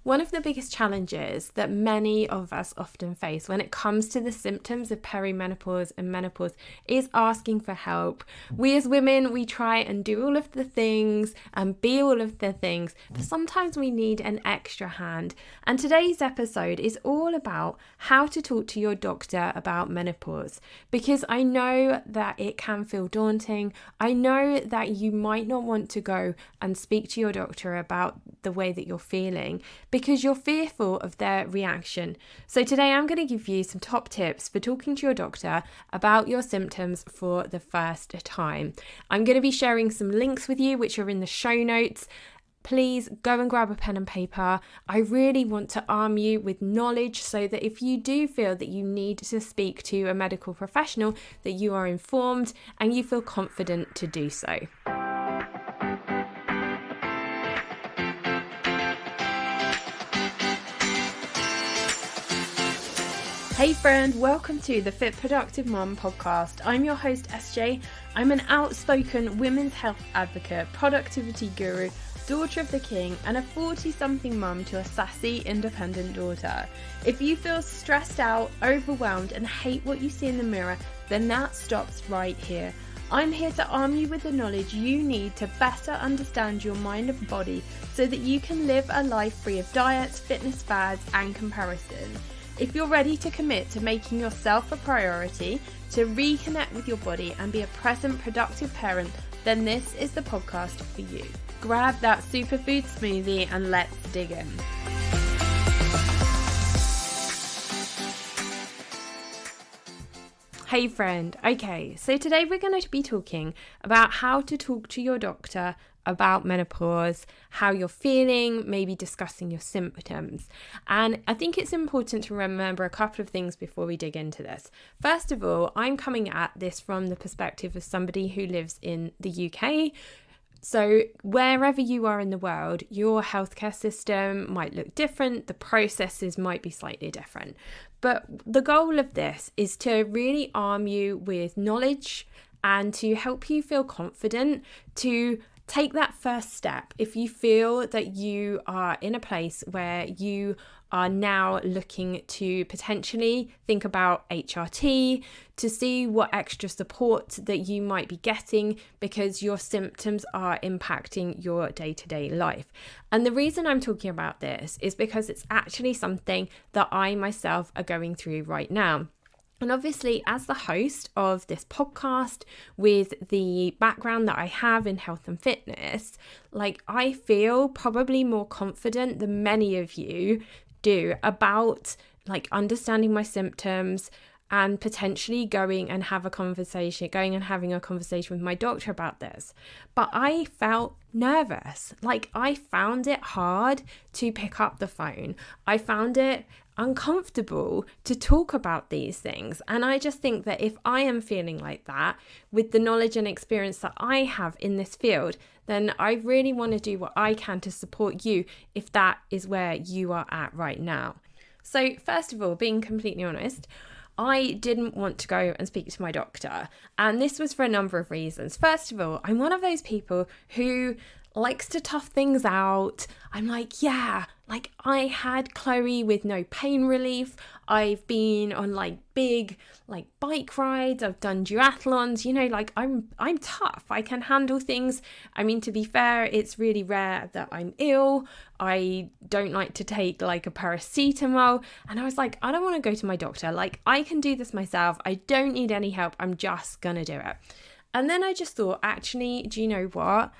One of the biggest challenges that many of us often face when it comes to the symptoms of perimenopause and menopause is asking for help. We as women, we try and do all of the things and be all of the things, but sometimes we need an extra hand. And today's episode is all about how to talk to your doctor about menopause, because I know that it can feel daunting. I know that you might not want to go and speak to your doctor about the way that you're feeling, because you're fearful of their reaction. So today I'm going to give you some top tips for talking to your doctor about your symptoms for the first time. I'm going to be sharing some links with you which are in the show notes. Please go and grab a pen and paper. I really want to arm you with knowledge so that if you do feel that you need to speak to a medical professional, that you are informed and you feel confident to do so. Hey friend, welcome to the Fit Productive Mum podcast. I'm your host SJ. I'm an outspoken women's health advocate, productivity guru, daughter of the king, and a 40-something mum to a sassy, independent daughter. If you feel stressed out, overwhelmed, and hate what you see in the mirror, then that stops right here. I'm here to arm you with the knowledge you need to better understand your mind and body so that you can live a life free of diets, fitness fads, and comparison. If you're ready to commit to making yourself a priority, to reconnect with your body and be a present, productive parent, then this is the podcast for you. Grab that superfood smoothie and let's dig in. Hey friend, okay, so today we're going to be talking about how to talk to your doctor about menopause, how you're feeling, maybe discussing your symptoms. And I think it's important to remember a couple of things before we dig into this. First of all, I'm coming at this from the perspective of somebody who lives in the UK. So wherever you are in the world, your healthcare system might look different, the processes might be slightly different. But the goal of this is to really arm you with knowledge and to help you feel confident to take that first step. If you feel that you are in a place where you are now looking to potentially think about HRT, to see what extra support that you might be getting because your symptoms are impacting your day-to-day life. And the reason I'm talking about this is because it's actually something that I myself are going through right now. And obviously, as the host of this podcast, with the background that I have in health and fitness, I feel probably more confident than many of you do about understanding my symptoms and potentially going and having a conversation with my doctor about this. But I felt nervous. I found it hard to pick up the phone. I found it uncomfortable to talk about these things. And I just think that if I am feeling like that with the knowledge and experience that I have in this field, then I really want to do what I can to support you if that is where you are at right now. So first of all, being completely honest, I didn't want to go and speak to my doctor. And this was for a number of reasons. First of all, I'm one of those people who likes to tough things out. I'm I had Chloe with no pain relief. I've been on big bike rides. I've done duathlons. I'm tough. I can handle things. I mean, to be fair, it's really rare that I'm ill. I don't like to take a paracetamol. And I was like, I don't want to go to my doctor. I can do this myself. I don't need any help. I'm just gonna do it. And then I just thought, actually, do you know what?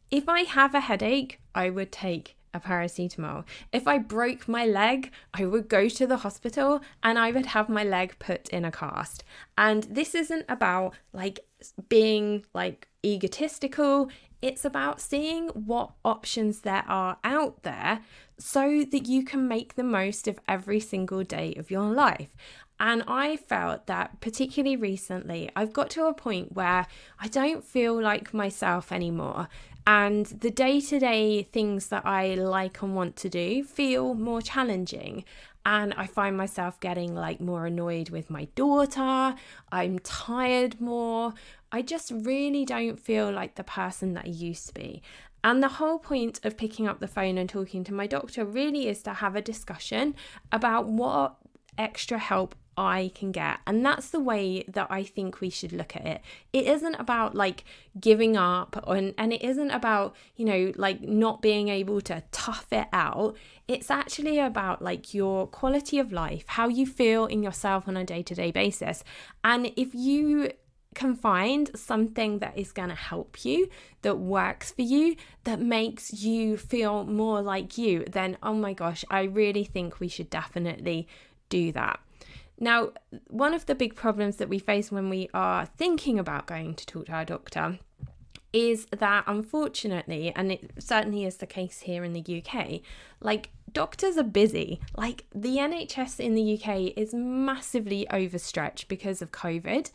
If I have a headache, I would take a paracetamol. If I broke my leg, I would go to the hospital and I would have my leg put in a cast. And this isn't about being egotistical. It's about seeing what options there are out there so that you can make the most of every single day of your life. And I felt that particularly recently, I've got to a point where I don't feel like myself anymore. And the day-to-day things that I like and want to do feel more challenging. And I find myself getting more annoyed with my daughter. I'm tired more. I just really don't feel like the person that I used to be. And the whole point of picking up the phone and talking to my doctor really is to have a discussion about what extra help I can get. And that's the way that I think we should look at it. It isn't about like giving up and it isn't about, like not being able to tough it out. It's actually about like your quality of life, how you feel in yourself on a day-to-day basis. And if you can find something that is going to help you, that works for you, that makes you feel more like you, then oh my gosh, I really think we should definitely do that. Now, one of the big problems that we face when we are thinking about going to talk to our doctor is that, unfortunately, and it certainly is the case here in the UK, like doctors are busy. Like the NHS in the UK is massively overstretched because of COVID.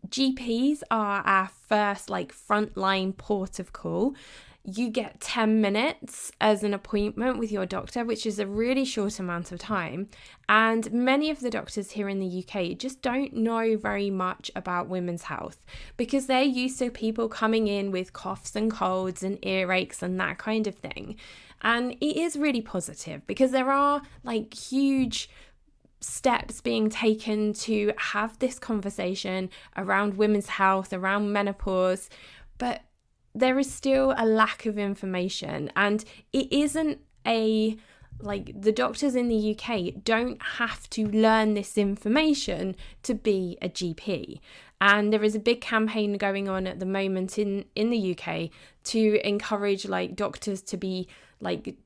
GPs are our first frontline port of call. You get 10 minutes as an appointment with your doctor, which is a really short amount of time. And many of the doctors here in the UK just don't know very much about women's health because they're used to people coming in with coughs and colds and earaches and that kind of thing. And it is really positive because there are huge steps being taken to have this conversation around women's health, around menopause, but there is still a lack of information, and it isn't the doctors in the UK don't have to learn this information to be a GP. And there is a big campaign going on at the moment in the UK to encourage doctors to be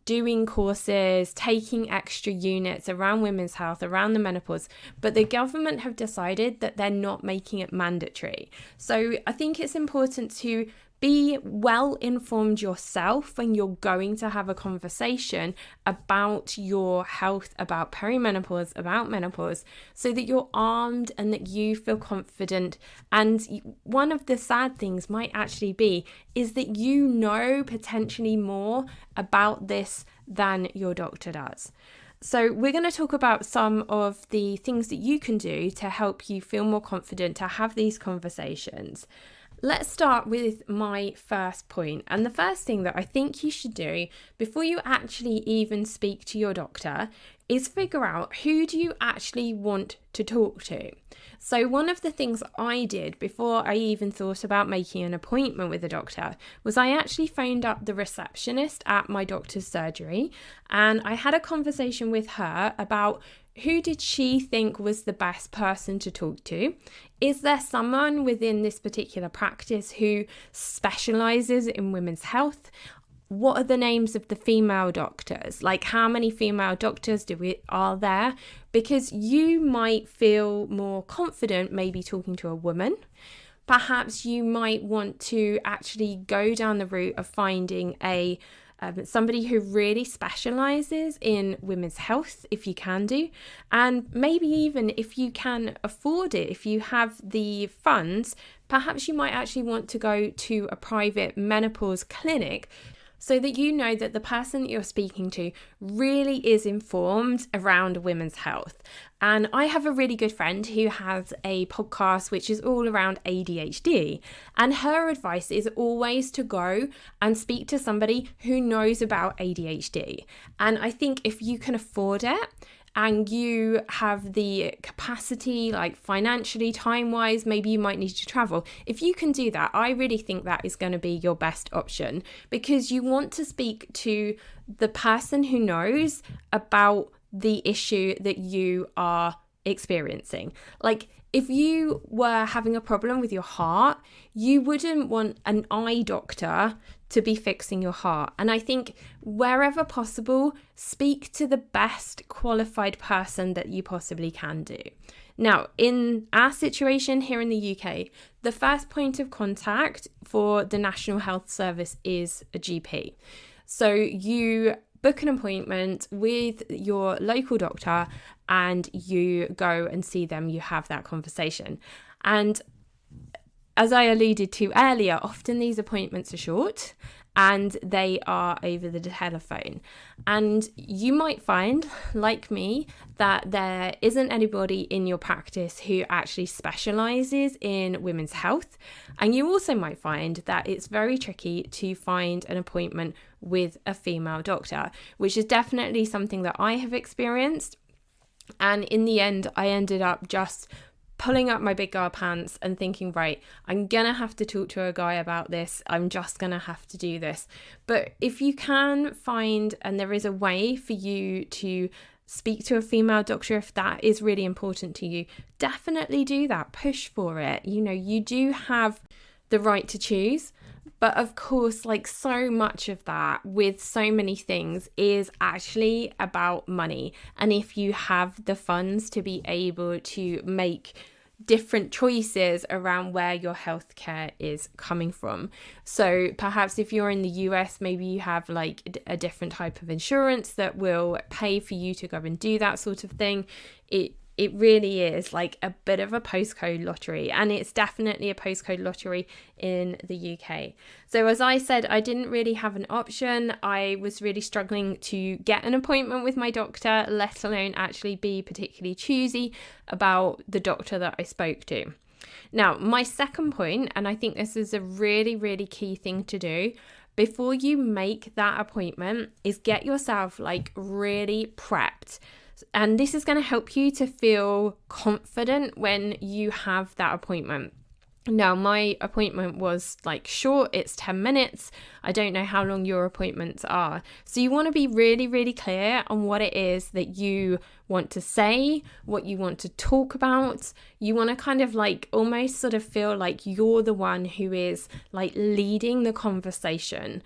doing courses, taking extra units around women's health, around the menopause, but the government have decided that they're not making it mandatory. So I think it's important to be well informed yourself when you're going to have a conversation about your health, about perimenopause, about menopause, so that you're armed and that you feel confident. And one of the sad things might actually be is that you know potentially more about this than your doctor does. So we're going to talk about some of the things that you can do to help you feel more confident to have these conversations. Let's start with my first point. And the first thing that I think you should do before you actually even speak to your doctor is figure out, who do you actually want to talk to? So one of the things I did before I even thought about making an appointment with a doctor was I actually phoned up the receptionist at my doctor's surgery, and I had a conversation with her about who did she think was the best person to talk to? Is there someone within this particular practice who specializes in women's health? What are the names of the female doctors? How many female doctors are there? Because you might feel more confident maybe talking to a woman. Perhaps you might want to actually go down the route of finding somebody who really specializes in women's health, if you can do, and maybe even if you can afford it, if you have the funds, perhaps you might actually want to go to a private menopause clinic, so that you know that the person that you're speaking to really is informed around women's health. And I have a really good friend who has a podcast which is all around ADHD. And her advice is always to go and speak to somebody who knows about ADHD. And I think if you can afford it, and you have the capacity, financially, time-wise, maybe you might need to travel. If you can do that, I really think that is going to be your best option, because you want to speak to the person who knows about the issue that you are experiencing. If you were having a problem with your heart, you wouldn't want an eye doctor to be fixing your heart. And I think wherever possible, speak to the best qualified person that you possibly can do. Now, in our situation here in the UK, the first point of contact for the National Health Service is a GP. So you book an appointment with your local doctor and you go and see them, you have that conversation. And as I alluded to earlier, often these appointments are short and they are over the telephone. And you might find, like me, that there isn't anybody in your practice who actually specializes in women's health. And you also might find that it's very tricky to find an appointment with a female doctor, which is definitely something that I have experienced. And in the end, I ended up just pulling up my big girl pants and thinking, right, I'm gonna have to talk to a guy about this. I'm just gonna have to do this. But if you can find, and there is a way for you to speak to a female doctor, if that is really important to you, definitely do that. Push for it. You know, you do have the right to choose. But of course, like so much of that with so many things is actually about money. And if you have the funds to be able to make different choices around where your healthcare is coming from. So perhaps if you're in the US, maybe you have like a different type of insurance that will pay for you to go and do that sort of thing. It really is like a bit of a postcode lottery, and it's definitely a postcode lottery in the UK. So as I said, I didn't really have an option. I was really struggling to get an appointment with my doctor, let alone actually be particularly choosy about the doctor that I spoke to. Now, my second point, and I think this is a really, really key thing to do before you make that appointment, is get yourself like really prepped. And this is going to help you to feel confident when you have that appointment. Now, my appointment was like short, it's 10 minutes. I don't know how long your appointments are. So you want to be really, really clear on what it is that you want to say, what you want to talk about. You want to kind of like almost sort of feel like you're the one who is like leading the conversation.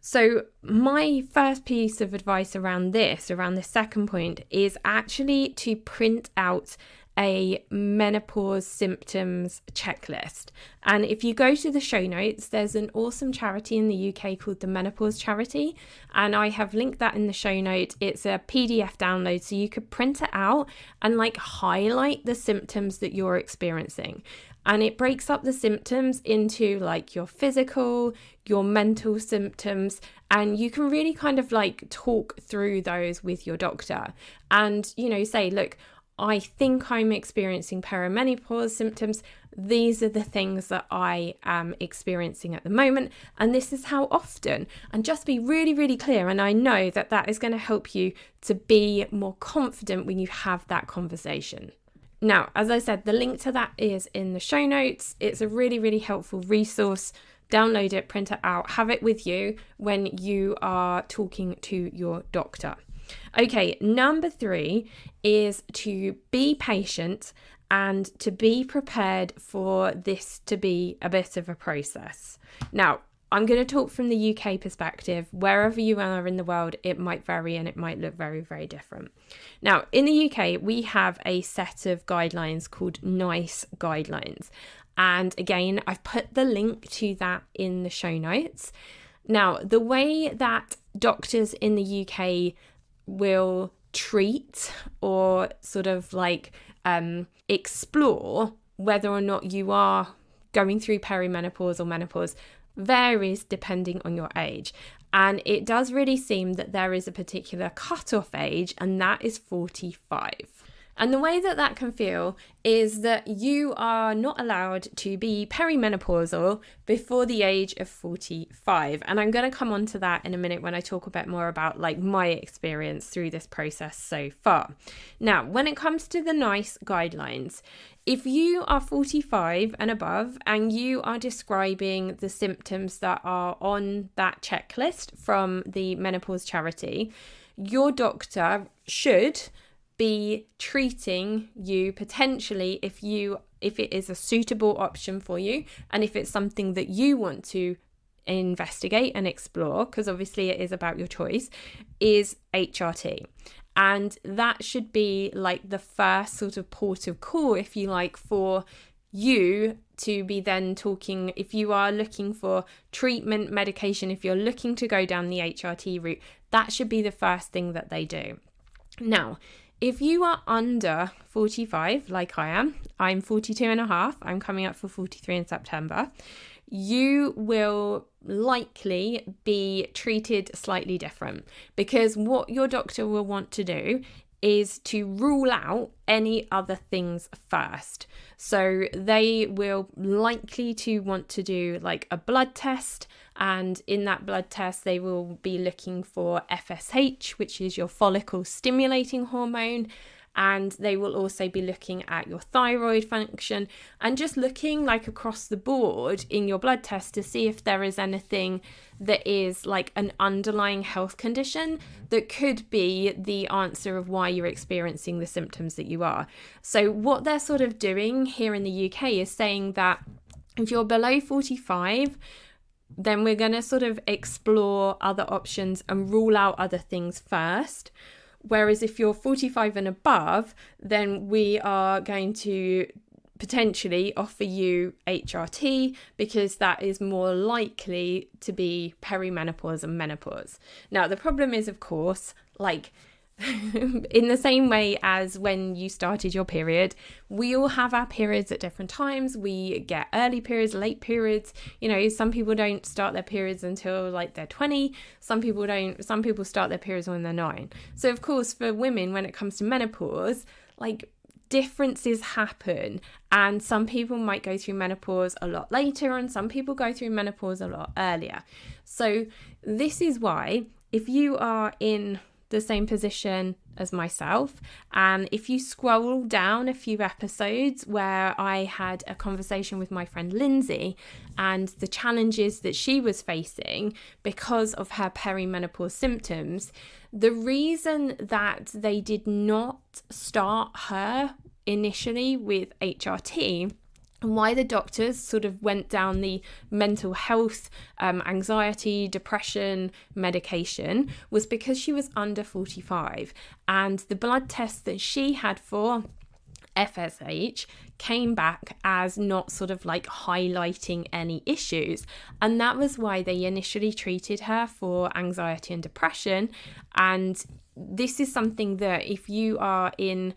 So my first piece of advice around this second point, is actually to print out a menopause symptoms checklist. And if you go to the show notes, there's an awesome charity in the UK called the Menopause Charity, and I have linked that in the show note. It's a PDF download, so you could print it out and like highlight the symptoms that you're experiencing. And it breaks up the symptoms into like your physical, your mental symptoms, and you can really kind of like talk through those with your doctor and, you know, say, look, I think I'm experiencing perimenopause symptoms. These are the things that I am experiencing at the moment, and this is how often. And just be really, really clear. And I know that that is going to help you to be more confident when you have that conversation. Now, as I said, the link to that is in the show notes. It's a really, really helpful resource. Download it, print it out, have it with you when you are talking to your doctor. Okay, number 3 is to be patient and to be prepared for this to be a bit of a process. Now, I'm going to talk from the UK perspective. Wherever you are in the world, it might vary and it might look very, very different. Now, in the UK, we have a set of guidelines called NICE guidelines. And again, I've put the link to that in the show notes. Now, the way that doctors in the UK will treat or sort of like explore whether or not you are going through perimenopause or menopause varies depending on your age. And it does really seem that there is a particular cutoff age, and that is 45. And the way that that can feel is that you are not allowed to be perimenopausal before the age of 45. And I'm going to come on to that in a minute when I talk a bit more about like my experience through this process so far. Now, when it comes to the NICE guidelines, if you are 45 and above and you are describing the symptoms that are on that checklist from the Menopause Charity, your doctor should be treating you potentially if it is a suitable option for you, and if it's something that you want to investigate and explore, because obviously it is about your choice, is HRT. And that should be like the first sort of port of call, if you like, for you to be then talking, if you are looking for treatment, medication, if you're looking to go down the HRT route, that should be the first thing that they do. Now, if you are under 45, like I am, I'm 42 and a half, I'm coming up for 43 in September. you will likely be treated slightly different, because what your doctor will want to do is to rule out any other things first. So they will likely to want to do like a blood test, and in that blood test they will be looking for FSH, which is your follicle stimulating hormone, and they will also be looking at your thyroid function and just looking like across the board in your blood test to see if there is anything that is like an underlying health condition that could be the answer of why you're experiencing the symptoms that you are. So what they're sort of doing here in the UK is saying that if you're below 45, then we're going to sort of explore other options and rule out other things first. Whereas if you're 45 and above, then we are going to potentially offer you HRT, because that is more likely to be perimenopause and menopause. Now, the problem is, of course, like in the same way as when you started your period, we all have our periods at different times. We get early periods, late periods. You know, some people don't start their periods until like they're 20. Some people don't. Some people start their periods when they're 9. So of course, for women, when it comes to menopause, like differences happen, and some people might go through menopause a lot later and some people go through menopause a lot earlier. So this is why, if you are in the same position as myself, and if you scroll down a few episodes where I had a conversation with my friend Lindsay and the challenges that she was facing because of her perimenopause symptoms, the reason that they did not start her initially with HRT, and why the doctors sort of went down the mental health, anxiety, depression medication, was because she was under 45. And the blood test that she had for FSH came back as not sort of like highlighting any issues. And that was why they initially treated her for anxiety and depression. And this is something that if you are in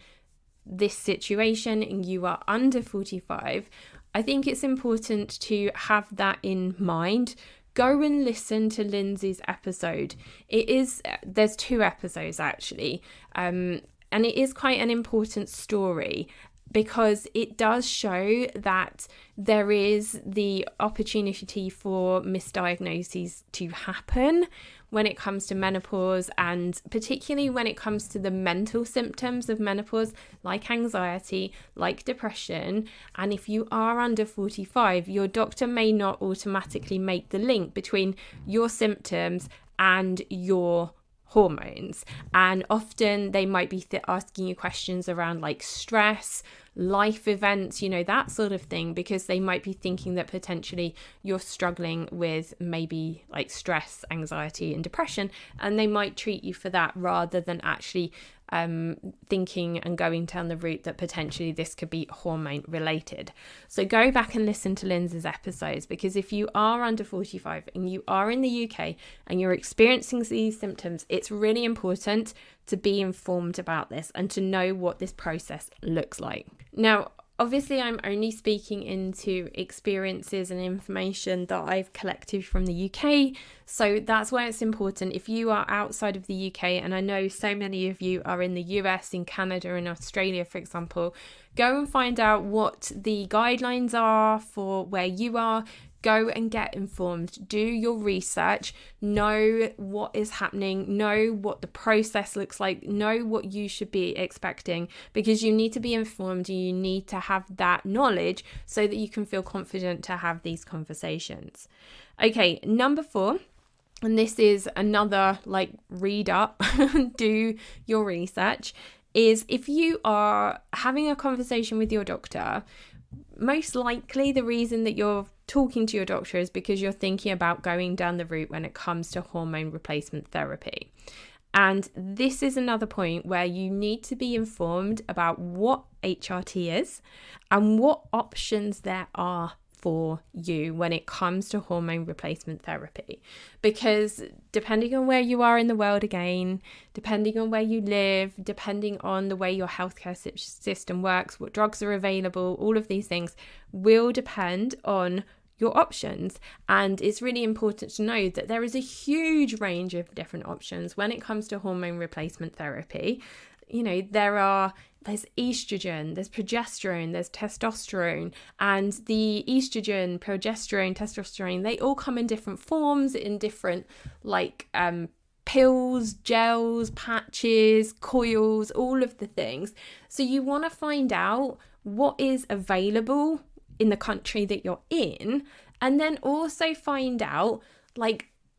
this situation and you are under 45, I think it's important to have that in mind. Go and listen to Lindsay's episode. There's 2 episodes actually, and it is quite an important story, because it does show that there is the opportunity for misdiagnoses to happen when it comes to menopause, and particularly when it comes to the mental symptoms of menopause, like anxiety, like depression. And if you are under 45, your doctor may not automatically make the link between your symptoms and your hormones, and often they might be asking you questions around like stress, life events, you know, that sort of thing, because they might be thinking that potentially you're struggling with maybe like stress, anxiety and depression, and they might treat you for that rather than actually thinking and going down the route that potentially this could be hormone related. So go back and listen to Lindsay's episodes, because if you are under 45 and you are in the UK and you're experiencing these symptoms, it's really important to be informed about this and to know what this process looks like. Now, obviously, I'm only speaking into experiences and information that I've collected from the UK. So that's why it's important. If you are outside of the UK, and I know so many of you are in the US, in Canada and Australia, for example, go and find out what the guidelines are for where you are. Go and get informed, do your research, know what is happening, know what the process looks like, know what you should be expecting, because you need to be informed and you need to have that knowledge so that you can feel confident to have these conversations. Okay, number 4, and this is another like read up, do your research, is if you are having a conversation with your doctor, most likely the reason that you're talking to your doctor is because you're thinking about going down the route when it comes to hormone replacement therapy. And this is another point where you need to be informed about what HRT is and what options there are for you when it comes to hormone replacement therapy, because depending on where you are in the world, again, depending on where you live, depending on the way your healthcare system works, what drugs are available, all of these things will depend on your options. And it's really important to know that there is a huge range of different options when it comes to hormone replacement therapy. You know, there's estrogen, there's progesterone, there's testosterone, and the estrogen, progesterone, testosterone, they all come in different forms, in different pills, gels, patches, coils, all of the things. So you want to find out what is available in the country that you're in, and then also find out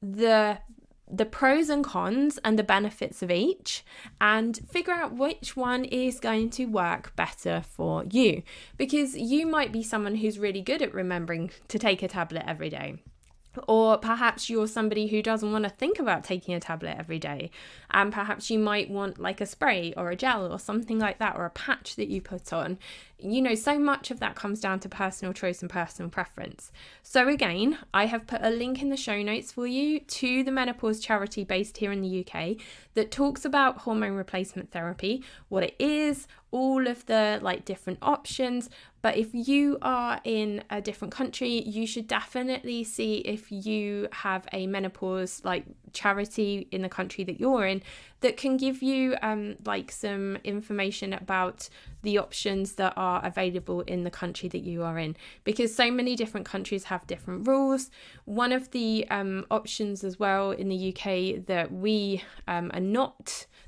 the pros and cons and the benefits of each, and figure out which one is going to work better for you. Because you might be someone who's really good at remembering to take a tablet every day. Or perhaps you're somebody who doesn't want to think about taking a tablet every day. And perhaps you might want like a spray or a gel or something like that, or a patch that you put on. You know, so much of that comes down to personal choice and personal preference. So again, I have put a link in the show notes for you to the Menopause charity based here in the UK that talks about hormone replacement therapy, what it is, all of the different options. But if you are in a different country, you should definitely see if you have a menopause charity in the country that you're in that can give you some information about the options that are available in the country that you are in, because so many different countries have different rules. One of the options as well in the UK that we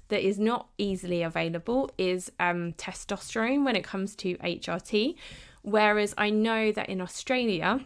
that is not easily available is testosterone when it comes to HRT, whereas I know that in Australia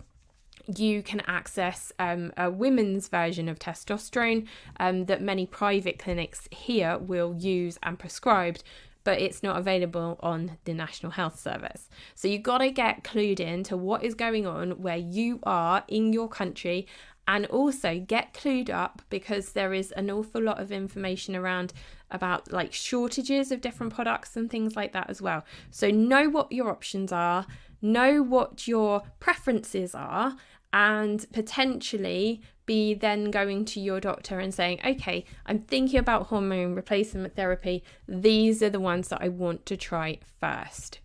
you can access a women's version of testosterone that many private clinics here will use and prescribed, but it's not available on the National Health Service. So you've got to get clued in to what is going on where you are in your country, and also get clued up because there is an awful lot of information around about shortages of different products and things like that as well. So know what your options are, know what your preferences are, and potentially be then going to your doctor and saying, okay, I'm thinking about hormone replacement therapy. These are the ones that I want to try first.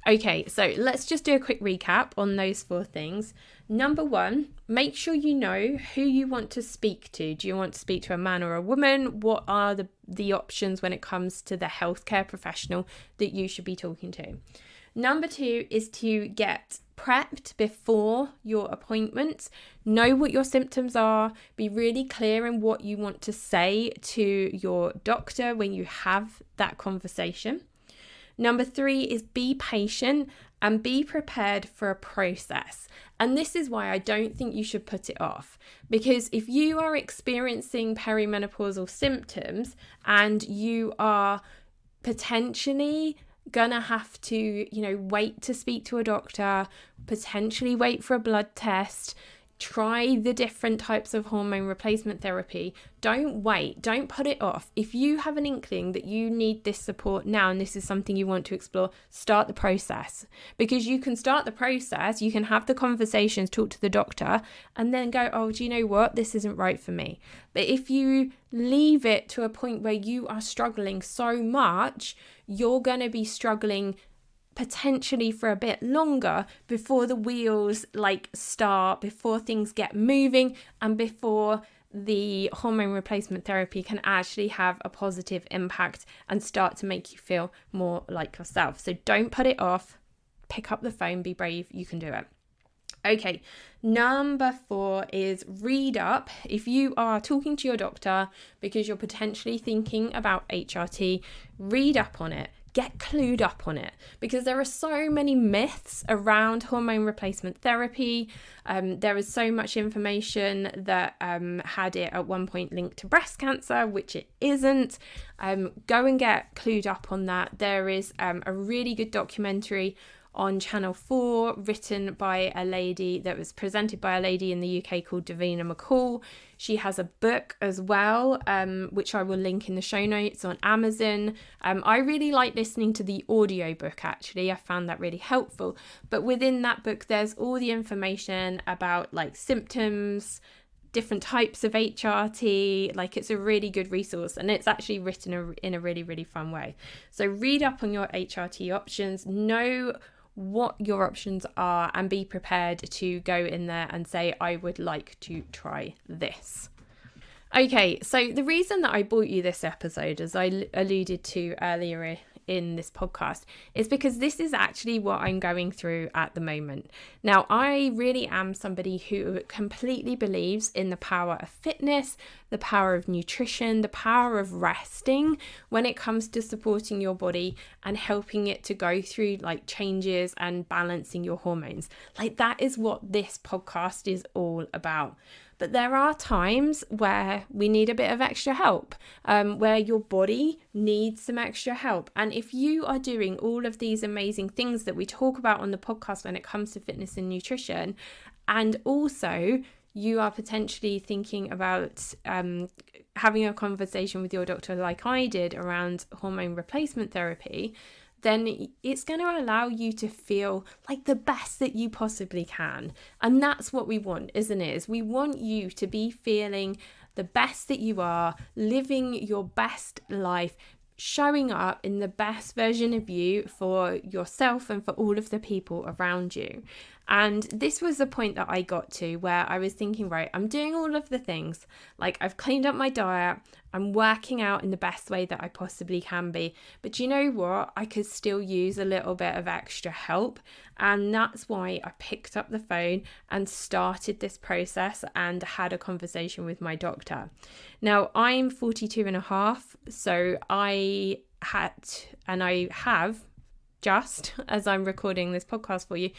Okay, so let's just do a quick recap on those 4 things. Number 1, make sure you know who you want to speak to. Do you want to speak to a man or a woman? What are the options when it comes to the healthcare professional that you should be talking to? Number 2 is to get prepped before your appointment. Know what your symptoms are. Be really clear in what you want to say to your doctor when you have that conversation. Number 3 is be patient and be prepared for a process. And this is why I don't think you should put it off. Because if you are experiencing perimenopausal symptoms and you are potentially gonna have to, wait to speak to a doctor, potentially wait for a blood test, try the different types of hormone replacement therapy, don't wait, don't put it off. If you have an inkling that you need this support now and this is something you want to explore, start the process. Because you can start the process, you can have the conversations, talk to the doctor, and then go, oh, do you know what? This isn't right for me. But if you leave it to a point where you are struggling so much, you're going to be struggling potentially for a bit longer before the wheels start, before things get moving, and before the hormone replacement therapy can actually have a positive impact and start to make you feel more like yourself. So don't put it off. Pick up the phone, be brave, you can do it. Okay, number 4 is read up. If you are talking to your doctor because you're potentially thinking about HRT, read up on it. Get clued up on it, because there are so many myths around hormone replacement therapy. There is so much information that had it at one point linked to breast cancer, which it isn't. Go and get clued up on that. There is a really good documentary on Channel 4 written by a lady that was presented by a lady in the UK called Davina McCall. She has a book as well, which I will link in the show notes on Amazon. I really like listening to the audiobook, actually. I found that really helpful. But within that book, there's all the information about symptoms, different types of HRT. It's a really good resource, and it's actually written in a really, really fun way. So read up on your HRT options, know what your options are and be prepared to go in there and say, I would like to try this. Okay, so the reason that I brought you this episode, as I alluded to earlier in this podcast, is because this is actually what I'm going through at the moment. Now, I really am somebody who completely believes in the power of fitness, the power of nutrition, the power of resting when it comes to supporting your body and helping it to go through like changes and balancing your hormones. Like, that is what this podcast is all about. But there are times where we need a bit of extra help, where your body needs some extra help. And if you are doing all of these amazing things that we talk about on the podcast when it comes to fitness and nutrition, and also you are potentially thinking about having a conversation with your doctor like I did around hormone replacement therapy, then it's going to allow you to feel like the best that you possibly can. And that's what we want, isn't it? Is we want you to be feeling the best that you are, living your best life, showing up in the best version of you for yourself and for all of the people around you. And this was the point that I got to where I was thinking, right, I'm doing all of the things. Like, I've cleaned up my diet, I'm working out in the best way that I possibly can be. But you know what? I could still use a little bit of extra help. And that's why I picked up the phone and started this process and had a conversation with my doctor. Now, I'm 42 and a half, so I have just, as I'm recording this podcast for you,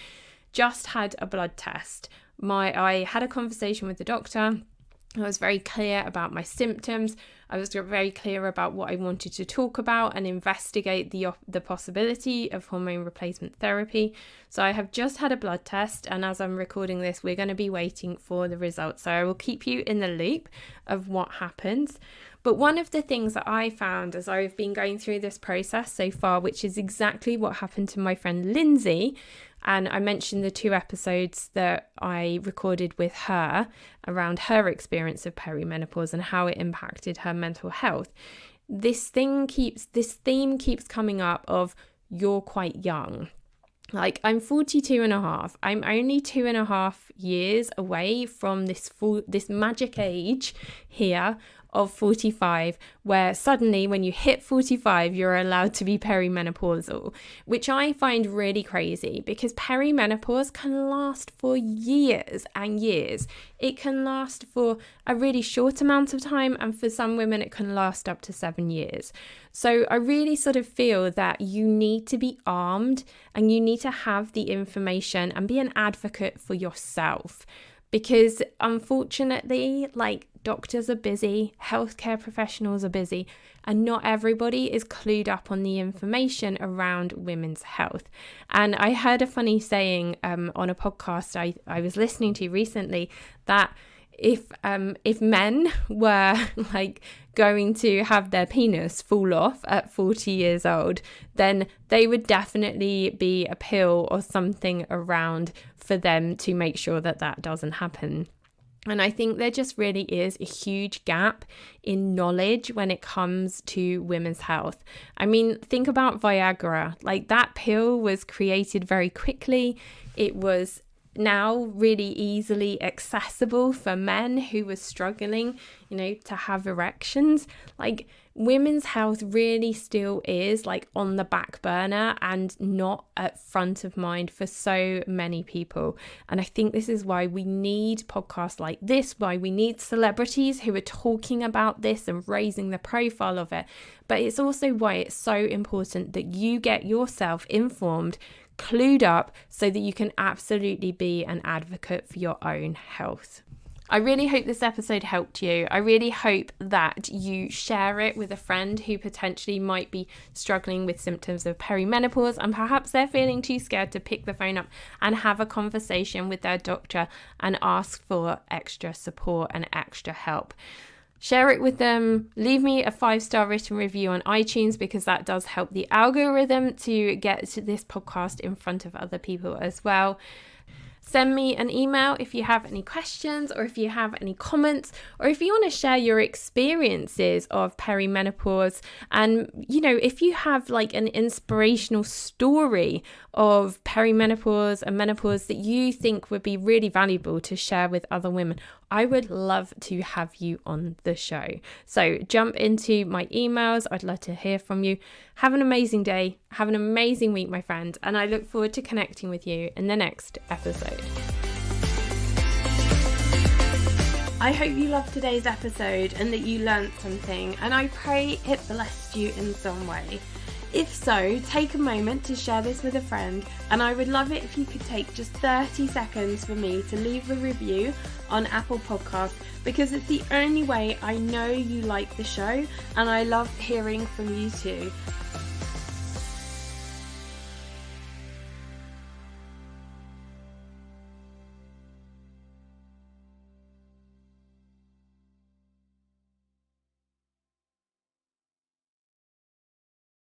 just had a blood test. I had a conversation with the doctor. I was very clear about my symptoms. I was very clear about what I wanted to talk about and investigate the possibility of hormone replacement therapy. So I have just had a blood test, and as I'm recording this, we're going to be waiting for the results. So I will keep you in the loop of what happens. But one of the things that I found as I've been going through this process so far, which is exactly what happened to my friend Lindsay, and I mentioned the 2 episodes that I recorded with her around her experience of perimenopause and how it impacted her mental health. This theme keeps coming up of you're quite young. Like, I'm 42 and a half. I'm only 2.5 years away from this magic age here of 45, where suddenly when you hit 45, you're allowed to be perimenopausal, which I find really crazy because perimenopause can last for years and years. It can last for a really short amount of time, and for some women it can last up to 7 years. So I really sort of feel that you need to be armed and you need to have the information and be an advocate for yourself. Because unfortunately, like, doctors are busy, healthcare professionals are busy, and not everybody is clued up on the information around women's health. And I heard a funny saying on a podcast I was listening to recently that if men were like going to have their penis fall off at 40 years old, then they would definitely be a pill or something around for them to make sure that that doesn't happen. And I think there just really is a huge gap in knowledge when it comes to women's health. I mean, think about Viagra. Like, that pill was created very quickly. It was now really easily accessible for men who were struggling, to have erections. Like, women's health really still is like on the back burner and not at front of mind for so many people. And I think this is why we need podcasts like this, why we need celebrities who are talking about this and raising the profile of it. But it's also why it's so important that you get yourself informed, clued up, so that you can absolutely be an advocate for your own health. I really hope this episode helped you. I really hope that you share it with a friend who potentially might be struggling with symptoms of perimenopause, and perhaps they're feeling too scared to pick the phone up and have a conversation with their doctor and ask for extra support and extra help. Share it with them. Leave me a 5-star written review on iTunes, because that does help the algorithm to get this podcast in front of other people as well. Send me an email if you have any questions, or if you have any comments, or if you want to share your experiences of perimenopause. And, if you have like an inspirational story of perimenopause and menopause that you think would be really valuable to share with other women, I would love to have you on the show. So jump into my emails. I'd love to hear from you. Have an amazing day. Have an amazing week, my friend. And I look forward to connecting with you in the next episode. I hope you loved today's episode and that you learned something. And I pray it blessed you in some way. If so, take a moment to share this with a friend, and I would love it if you could take just 30 seconds for me to leave a review on Apple Podcasts, because it's the only way I know you like the show, and I love hearing from you too.